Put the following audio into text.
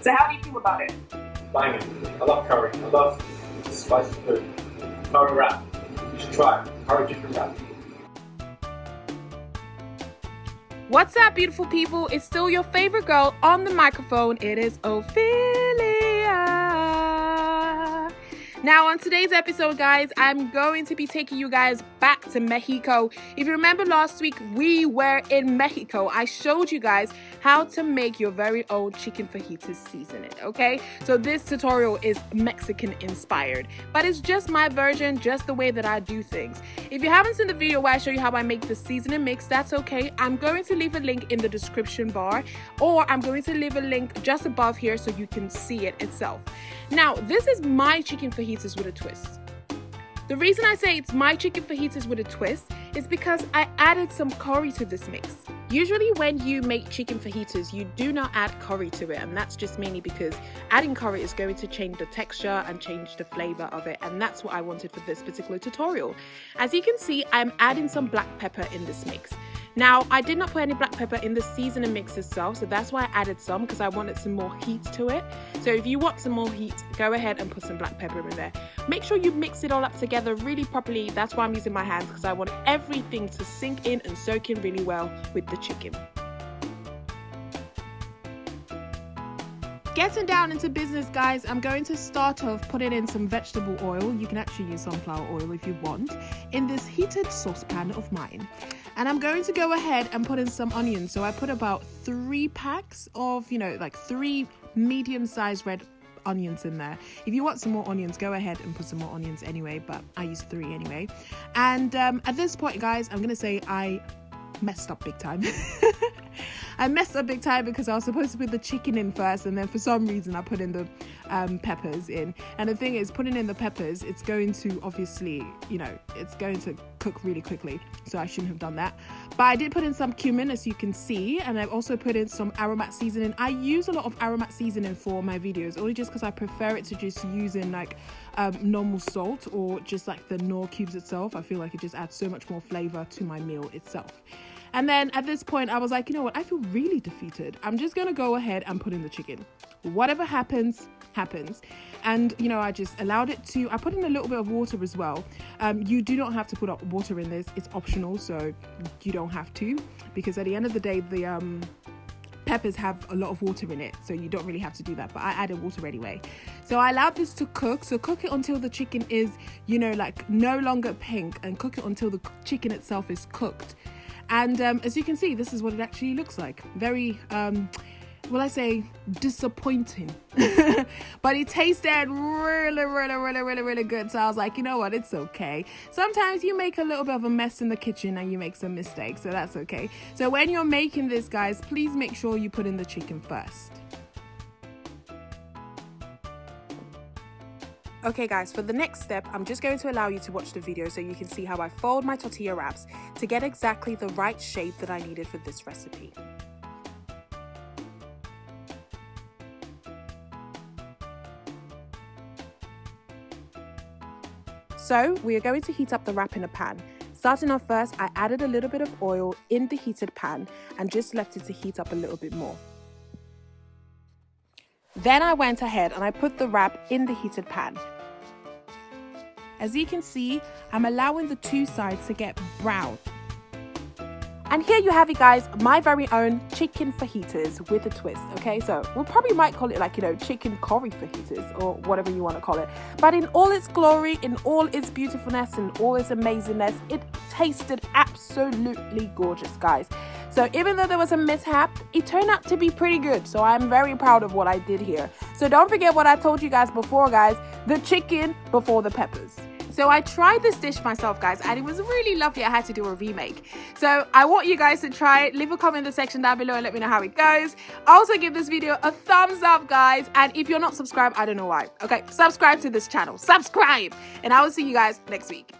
So how do you feel about it? Banging. I love curry. I love spicy food. Curry wrap. You should try it. Curry chicken wrap. What's up, beautiful people? It's still your favorite girl on the microphone. It is Ophelia. Now, on today's episode, guys, I'm going to be taking you guys back to Mexico. If you remember last week, we were in Mexico. I showed you guys how to make your very own chicken fajitas seasoning, okay? So this tutorial is Mexican inspired, but it's just my version, just the way that I do things. If you haven't seen the video where I show you how I make the seasoning mix, that's okay. I'm going to leave a link in the description bar, or I'm going to leave a link just above here so you can see it itself. Now, this is my chicken fajitas with a twist. The reason I say it's my chicken fajitas with a twist is because I added some curry to this mix. Usually when you make chicken fajitas, you do not add curry to it, and that's just mainly because adding curry is going to change the texture and change the flavor of it, and that's what I wanted for this particular tutorial. As you can see, I'm adding some black pepper in this mix. Now, I did not put any black pepper in the seasoning mix itself, so that's why I added some, because I wanted some more heat to it. So if you want some more heat, go ahead and put some black pepper in there. Make sure you mix it all up together really properly. That's why I'm using my hands, because I want everything to sink in and soak in really well with the chicken. Getting down into business, guys, I'm going to start off putting in some vegetable oil. You can actually use sunflower oil if you want, in this heated saucepan of mine. And I'm going to go ahead and put in some onions. So I put about 3 packs of, like 3 medium-sized red onions in there. If you want some more onions, go ahead and put some more onions anyway, but I use 3 anyway. And at this point, guys, I'm going to say I messed up big time. I messed up big time because I was supposed to put the chicken in first, and then for some reason I put in the peppers in. And the thing is, putting in the peppers, it's going to obviously, it's going to cook really quickly, so I shouldn't have done that. But I did put in some cumin, as you can see, and I've also put in some aromat seasoning. I use a lot of aromat seasoning for my videos, only just because I prefer it to just using normal salt or just like the Knorr cubes itself. I feel like it just adds so much more flavor to my meal itself. And then at this point, I was like, you know what? I feel really defeated. I'm just going to go ahead and put in the chicken. Whatever happens, happens. And, I just allowed it to, I put in a little bit of water as well. You do not have to put up water in this. It's optional, so you don't have to. Because at the end of the day, the peppers have a lot of water in it, so you don't really have to do that, but I added water anyway. So I allowed this to cook. So cook it until the chicken is, no longer pink, and cook it until the chicken itself is cooked. And as you can see, this is what it actually looks like. Very, will I say, disappointing. But it tasted really good. So I was like, you know what, it's okay. Sometimes you make a little bit of a mess in the kitchen and you make some mistakes, so that's okay. So when you're making this, guys, please make sure you put in the chicken first. Okay guys, for the next step, I'm just going to allow you to watch the video so you can see how I fold my tortilla wraps to get exactly the right shape that I needed for this recipe. So we are going to heat up the wrap in a pan. Starting off first, I added a little bit of oil in the heated pan and just left it to heat up a little bit more. Then I went ahead and I put the wrap in the heated pan. As you can see, I'm allowing the 2 sides to get brown. And here you have it, guys, my very own chicken fajitas with a twist, okay? So we probably might call it chicken curry fajitas or whatever you want to call it. But in all its glory, in all its beautifulness, and all its amazingness, it tasted absolutely gorgeous, guys. So even though there was a mishap, it turned out to be pretty good. So I'm very proud of what I did here. So don't forget what I told you guys before, guys, the chicken before the peppers. So I tried this dish myself, guys, and it was really lovely. I had to do a remake. So I want you guys to try it. Leave a comment in the section down below and let me know how it goes. Also give this video a thumbs up, guys. And if you're not subscribed, I don't know why. Okay, subscribe to this channel. Subscribe. And I will see you guys next week.